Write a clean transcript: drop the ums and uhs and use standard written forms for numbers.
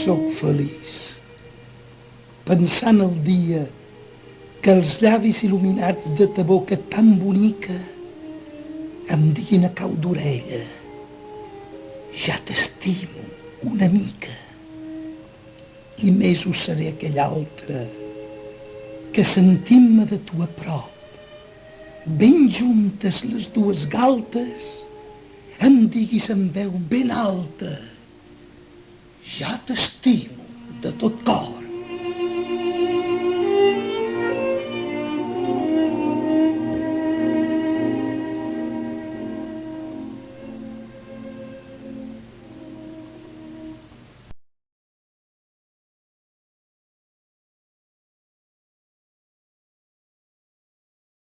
sóc feliç, pensant el dia que els llavis il·luminats de ta boca tan bonica em diguin a cau d'orella: ja t'estimo una mica. I més ho seré aquell altre que sentint-me de tu a prop, ben juntes les dues galtes, em diguis amb veu ben alta: ja t'estimo de tot cor.